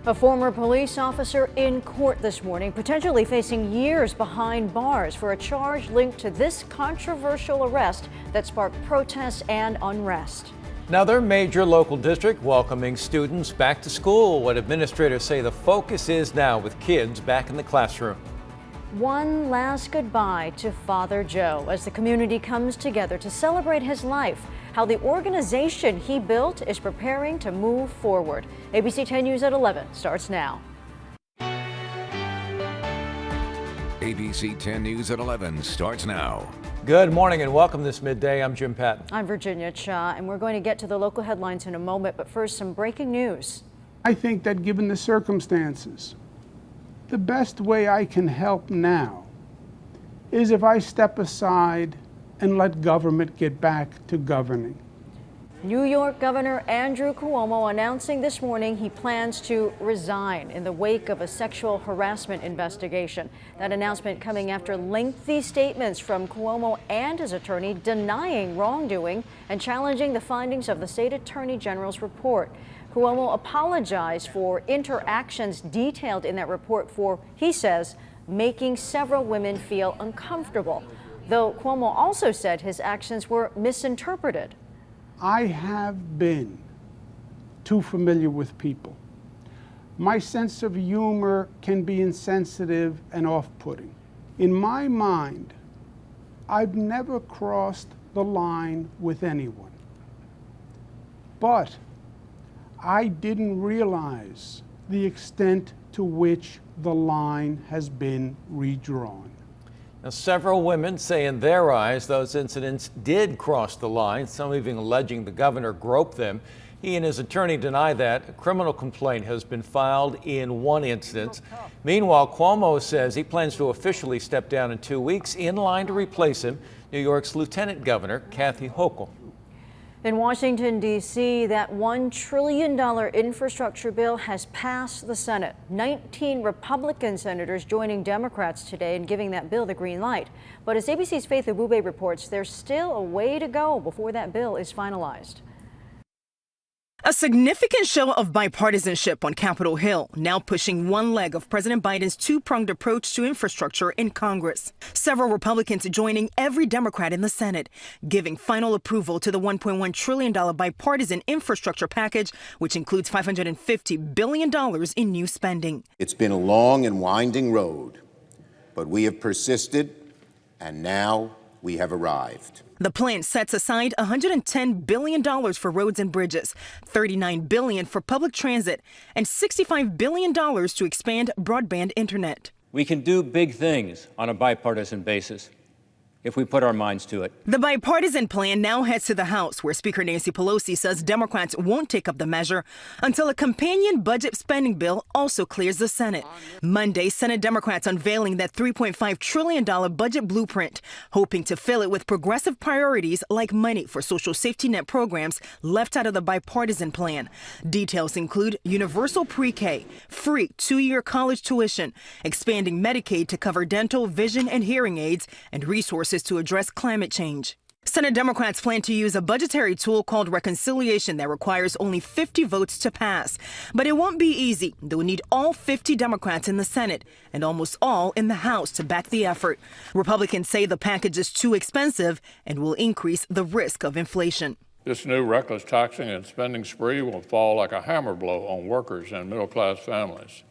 A former police officer in court this morning, potentially facing years behind bars for a charge linked to this controversial arrest that sparked protests and unrest. Another major local district welcoming students back to school. What administrators say the focus is now with kids back in the classroom. One last goodbye to Father Joe as the community comes together to celebrate his life. How the organization he built is preparing to move forward. ABC 10 News at 11 starts now. ABC 10 News at 11 starts now. Good morning and welcome this midday. I'm Jim Patton. I'm Virginia Cha, and we're going to get to the local headlines in a moment, but first some breaking news. I think that given the circumstances, the best way I can help now is if I step aside and let government get back to governing. New York Governor Andrew Cuomo announcing this morning he plans to resign in the wake of a sexual harassment investigation. That announcement coming after lengthy statements from Cuomo and his attorney denying wrongdoing and challenging the findings of the state attorney general's report. Cuomo apologized for interactions detailed in that report for, he says, making several women feel uncomfortable, though Cuomo also said his actions were misinterpreted. I have been too familiar with people. My sense of humor can be insensitive and off-putting. In my mind, I've never crossed the line with anyone. But I didn't realize the extent to which the line has been redrawn. Now, several women say in their eyes those incidents did cross the line, some even alleging the governor groped them. He and his attorney deny that. A criminal complaint has been filed in one instance. Meanwhile, Cuomo says he plans to officially step down in 2 weeks, in line to replace him, New York's Lieutenant Governor Kathy Hochul. In Washington, D.C., that $1 trillion infrastructure bill has passed the Senate. 19 Republican senators joining Democrats today and giving that bill the green light. But as ABC's Faith Abube reports, there's still a way to go before that bill is finalized. A significant show of bipartisanship on Capitol Hill, now pushing one leg of President Biden's two-pronged approach to infrastructure in Congress. Several Republicans joining every Democrat in the Senate, giving final approval to the $1.1 trillion bipartisan infrastructure package, which includes $550 billion in new spending. It's been a long and winding road, but we have persisted, and now we have arrived. The plan sets aside $110 billion for roads and bridges, $39 billion for public transit, and $65 billion to expand broadband internet. We can do big things on a bipartisan basis if we put our minds to it. The bipartisan plan now heads to the House, where Speaker Nancy Pelosi says Democrats won't take up the measure until a companion budget spending bill also clears the Senate. Monday, Senate Democrats unveiling that $3.5 trillion budget blueprint, hoping to fill it with progressive priorities like money for social safety net programs left out of the bipartisan plan. Details include universal pre-K, free 2-year college tuition, expanding Medicaid to cover dental, vision, and hearing aids, and resources to address climate change. Senate Democrats plan to use a budgetary tool called reconciliation that requires only 50 votes to pass. But it won't be easy. They will need all 50 Democrats in the Senate and almost all in the House to back the effort. Republicans say the package is too expensive and will increase the risk of inflation. This new reckless taxing and spending spree will fall like a hammer blow on workers and middle-class families.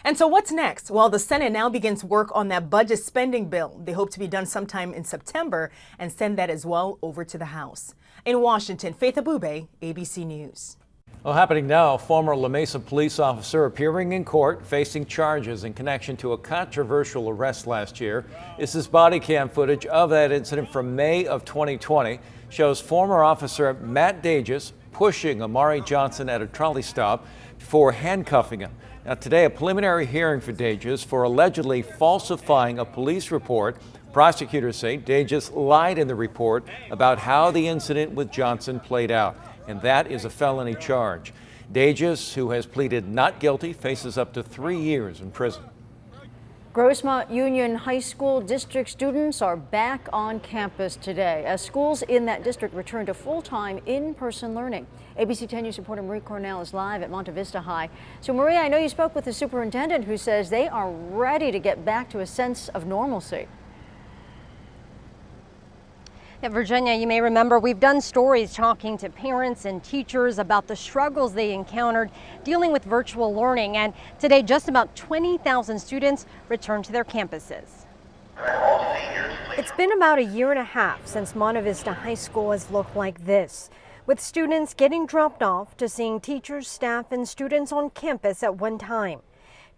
And so what's next? Well, the Senate now begins work on that budget spending bill. They hope to be done sometime in September and send that as well over to the House. In Washington, Faith Abube, ABC News. Well, happening now, a former La Mesa police officer appearing in court facing charges in connection to a controversial arrest last year. This is body cam footage of that incident from May of 2020. Shows former officer Matt Dages pushing Amari Johnson at a trolley stop before handcuffing him. Now today, a preliminary hearing for Dages for allegedly falsifying a police report. Prosecutors say Dages lied in the report about how the incident with Johnson played out, and that is a felony charge. Dages, who has pleaded not guilty, faces up to 3 years in prison. Grossmont Union High School district students are back on campus today as schools in that district return to full-time in-person learning. ABC 10 News reporter Marie Cornell is live at Monte Vista High. So Maria, I know you spoke with the superintendent who says they are ready to get back to a sense of normalcy. Yeah, Virginia, you may remember we've done stories talking to parents and teachers about the struggles they encountered dealing with virtual learning. And today, just about 20,000 students returned to their campuses. It's been about a year and a half since Monte Vista High School has looked like this, with students getting dropped off to seeing teachers, staff, and students on campus at one time.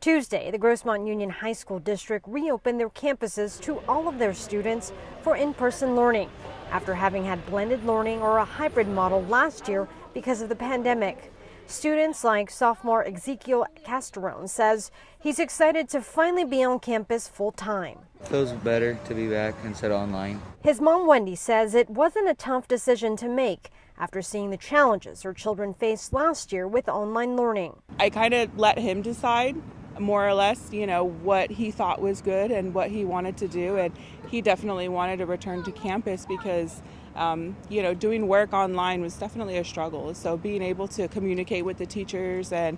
Tuesday, the Grossmont Union High School District reopened their campuses to all of their students for in-person learning after having had blended learning or a hybrid model last year because of the pandemic. Students like sophomore Ezekiel Casterone says he's excited to finally be on campus full-time. Feels better to be back instead of online. His mom, Wendy, says it wasn't a tough decision to make after seeing the challenges her children faced last year with online learning. I kind of let him decide more or less, what he thought was good and what he wanted to do. And he definitely wanted to return to campus because, doing work online was definitely a struggle. So being able to communicate with the teachers and,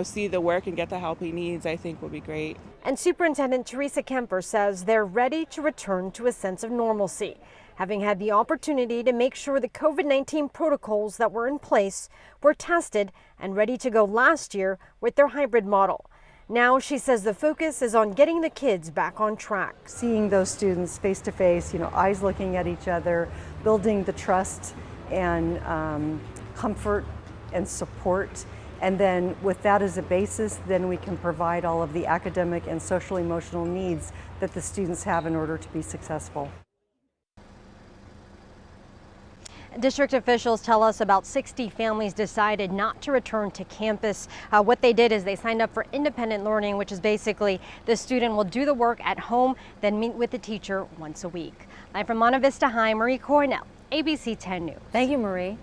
see the work and get the help he needs, I think would be great. And Superintendent Teresa Kemper says they're ready to return to a sense of normalcy, having had the opportunity to make sure the COVID-19 protocols that were in place were tested and ready to go last year with their hybrid model. Now she says the focus is on getting the kids back on track. Seeing those students face to face, eyes looking at each other, building the trust and comfort and support. And then with that as a basis, then we can provide all of the academic and social emotional needs that the students have in order to be successful. District officials tell us about 60 families decided not to return to campus. What they did is they signed up for independent learning, which is basically the student will do the work at home, then meet with the teacher once a week. Live from Monte Vista High, Marie Cornell, ABC 10 News. Thank you, Marie.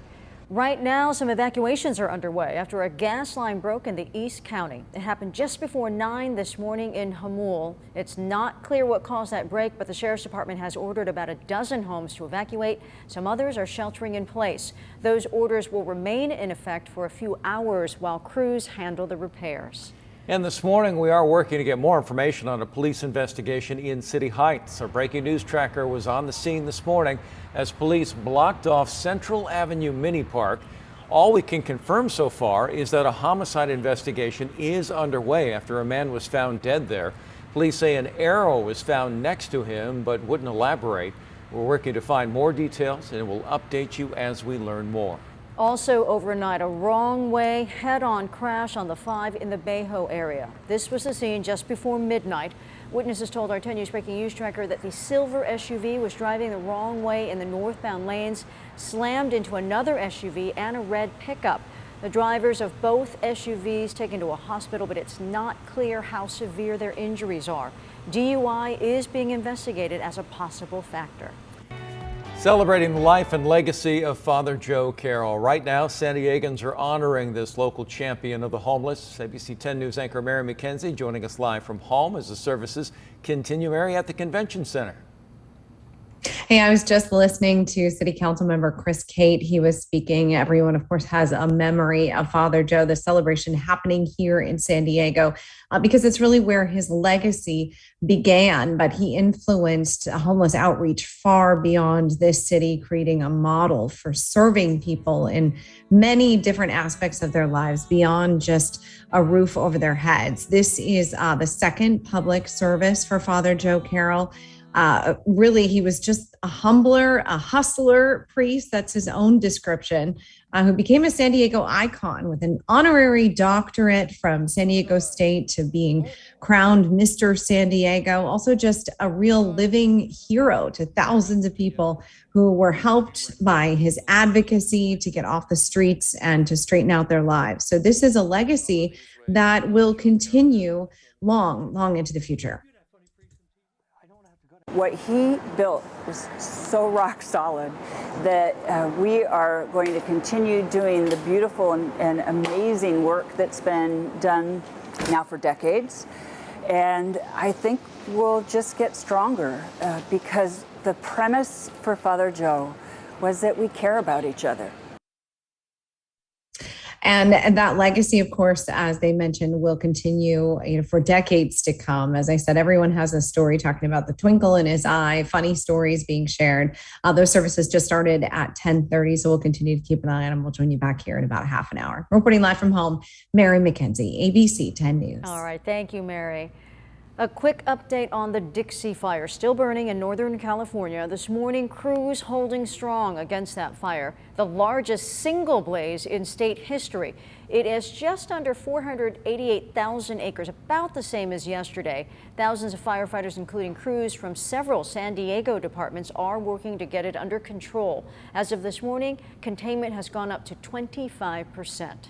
Right now, some evacuations are underway after a gas line broke in the East County. It happened just before 9 this morning in Hamul. It's not clear what caused that break, but the Sheriff's Department has ordered about a dozen homes to evacuate. Some others are sheltering in place. Those orders will remain in effect for a few hours while crews handle the repairs. And this morning, we are working to get more information on a police investigation in City Heights. Our breaking news tracker was on the scene this morning as police blocked off Central Avenue Mini Park. All we can confirm so far is that a homicide investigation is underway after a man was found dead there. Police say an arrow was found next to him, but wouldn't elaborate. We're working to find more details, and we'll update you as we learn more. Also overnight, a wrong-way head-on crash on the 5 in the Bayho area. This was the scene just before midnight. Witnesses told our 10 News breaking news tracker that the silver SUV was driving the wrong way in the northbound lanes, slammed into another SUV and a red pickup. The drivers of both SUVs taken to a hospital, but it's not clear how severe their injuries are. DUI is being investigated as a possible factor. Celebrating the life and legacy of Father Joe Carroll. Right now, San Diegans are honoring this local champion of the homeless. ABC 10 News anchor Mary McKenzie joining us live from home as the services continue. Mary, at the Convention Center. Hey, I was just listening to City Council member Chris Cate. He was speaking. Everyone, of course, has a memory of Father Joe, the celebration happening here in San Diego, because it's really where his legacy began. But he influenced homeless outreach far beyond this city, creating a model for serving people in many different aspects of their lives beyond just a roof over their heads. This is the second public service for Father Joe Carroll. Really, he was just a humbler, a hustler priest. That's his own description, who became a San Diego icon with an honorary doctorate from San Diego State to being crowned Mr. San Diego. Also just a real living hero to thousands of people who were helped by his advocacy to get off the streets and to straighten out their lives. So this is a legacy that will continue long into the future. What he built was so rock solid that we are going to continue doing the beautiful and amazing work that's been done now for decades. And I think we'll just get stronger because the premise for Father Joe was that we care about each other. And that legacy, of course, as they mentioned, will continue, for decades to come. As I said, everyone has a story talking about the twinkle in his eye, funny stories being shared. Those services just started at 10:30, so we'll continue to keep an eye on them. We'll join you back here in about half an hour. Reporting live from home, Mary McKenzie, ABC 10 News. All right, thank you, Mary. A quick update on the Dixie Fire, still burning in Northern California. This morning, crews holding strong against that fire, the largest single blaze in state history. It is just under 488,000 acres, about the same as yesterday. Thousands of firefighters, including crews from several San Diego departments, are working to get it under control. As of this morning, containment has gone up to 25%.